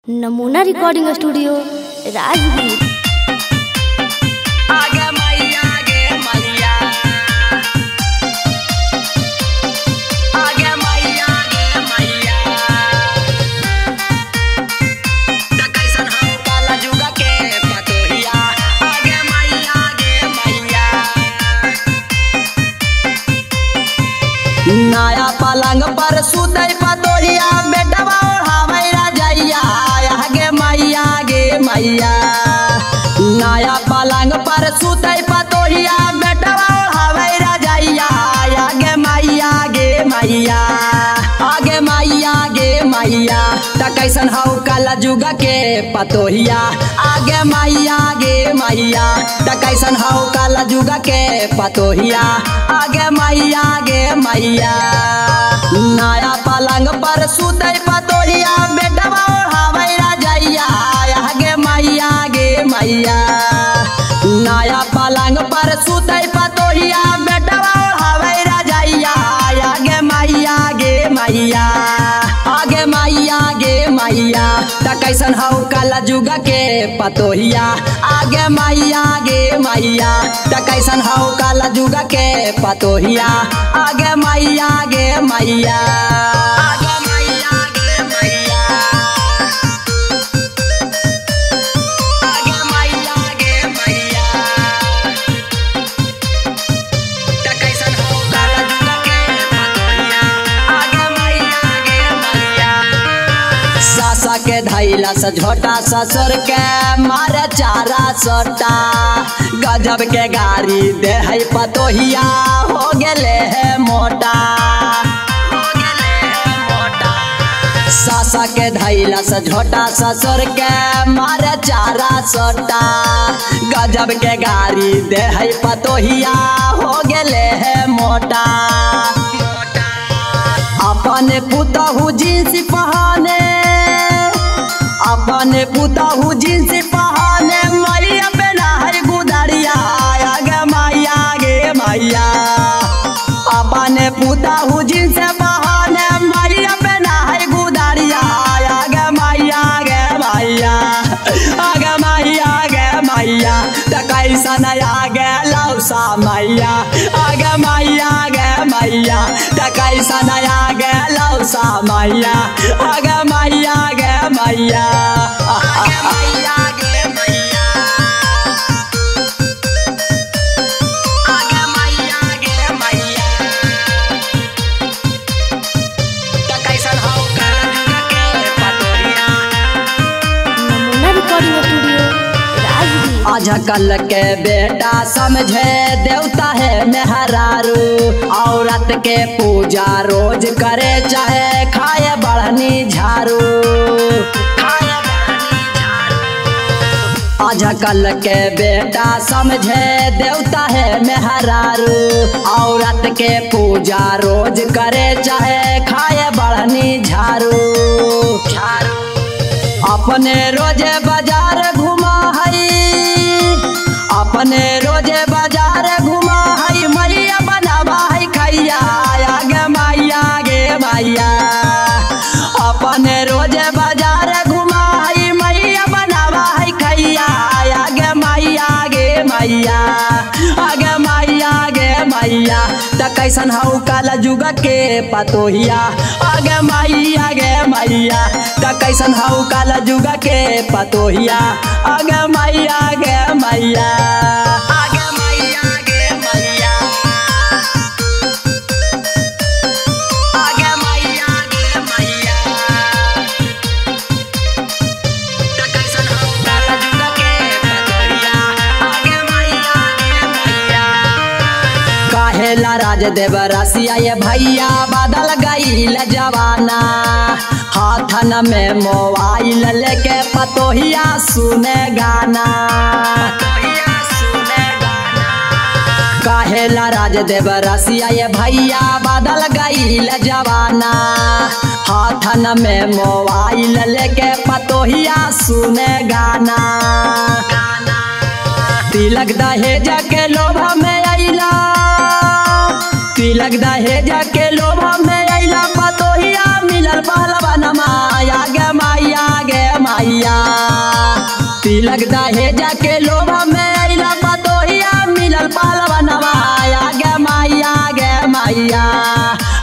नमूना recording studio Rajgir. आगे मैया गे मैया, आगे मैया गे मैया, त कैसन हम काला जुगा के पतोहिया। आगे मैया गे मैया, नया पलंग पर सुतई पतोहिया, बेटवा ओढ़ावे रजैया। आगे मैया गे मैया, नया पलंग पर सुतई पतोहिया, बेटवा ओढ़ावे रजैया। आगे मैया गे मैया, आगे मैया गे मैया, त कैसन हौ काला जुगा के पतोहिया। आगे मैया गे मैया, त कैसन हौ काला जुगा के पतोहिया। आगे मैया गे मैया, नया पलंग पर सुतई पतोहिया, बेटवा ओढ़ावे रजैया। आगे मैया गे मैया, नया पलंग पर सुतई पतोहिया, बेटवा ओढ़ावे रजैया। आगे मैया गे मैया, आगे मैया गे मैया, त कैसन हौ काला जुगा के पतोहिया। आगे मैया गे मैया, त कैसन हौ काला जुगा के पतोहिया। आगे मैया गे मैया, आगे मैया गे मैया, आगे मैया गे मैया, त कैसन हौ काला जुगा के पतोहिया। आगे मैया गे मैया, सासा के धैला से झोटा ससुर के मारे चारा सोटा। गजब के गाड़ी दे है पतोहिया, हो गेले है मोटा, हो गेले है मोटा। सासा के धैला से झोटा ससुर के मारे चारा सोटा। गजब के गाड़ी दे है पतोहिया, हो गेले है मोटा। अपने पुतहु जींस पहने, अपने पुतहु जींस पहने, मैया बेना है गुदरिया। आगे मैया गे मैया, अपने पुतहु जींस पहने, मैया बेना है गुदरिया। आगे मैया गे मैया, आगे मैया गे मैया, त कैसन आगे लौसा मैया। आगे मैया गे मैया, त कैसन आगे लौसा मैया। आगे मैया गे मैया, आगे मैया गे मैया, आगे मैया गे मैया, त कैसन हौ काला जुगा के पतोहिया। नमूना रिकॉर्डिंग स्टूडियो राजगीर। आजकल के बेटा समझे देवता है मेहरारू। औरत के पूजा रोज करे, चाहे खाए बढ़नी झाड़ू, खाए बढ़नी झाड़ू। आजकल के बेटा समझे देवता है मेहरारू। औरत के पूजा रोज करे, चाहे खाए बढ़नी झाड़ू, झाड़ू। अपने रोजे बाजार घुमा है, अपने रोजे बाजार घुमा है, मैया बनावा है खैया। आगे मैया गे मैया, अपने रोजे बाजार घुमा है, मैया बनावा है खैया। आगे मैया गे मैया, आगे मैया गे मैया, त कैसन हौ काला जुगा के पतोहिया। आगे मैया गे मैया, त कैसन हौ काला जुगा के पतोहिया। आगे मैया गे मैया, आगे मैया गे मैया, आगे मैया गे मैया, त कैसन हौ काला जुगा के पतोहिया। आगे मैया गे मैया, काहेला राजदेव रसिया ये भैया, बादल गईल जवाना। हाथन में मोबाइल लेके पतोहिया सुने गाना, पतोहिया सुने गाना। काहेला राजदेव रसिया ये भैया, बादल गईल जवाना। हाथन में मोबाइल लेके पतोहिया सुने गाना, गाना। तिलक दहेज के लोभ में अइला, तिलक दहेज के लोभ में अइला, पतोहिया मिलल पहलवानमा। आगे मैया गे मैया, तिलक दहेजा के लोभ में अइला पतोहिया मिलल पालवनवा आगे मैया गे मैया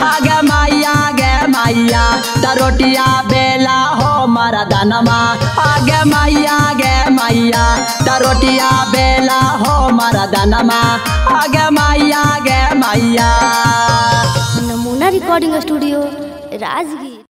आगे मैया गे मैया तरोटिया बेला हो मरदनमा आगे मैया गे मैया तरोटिया बेला हो मरदनमा आगे मैया गे मैया। नमूना रिकॉर्डिंग स्टूडियो राजगीर।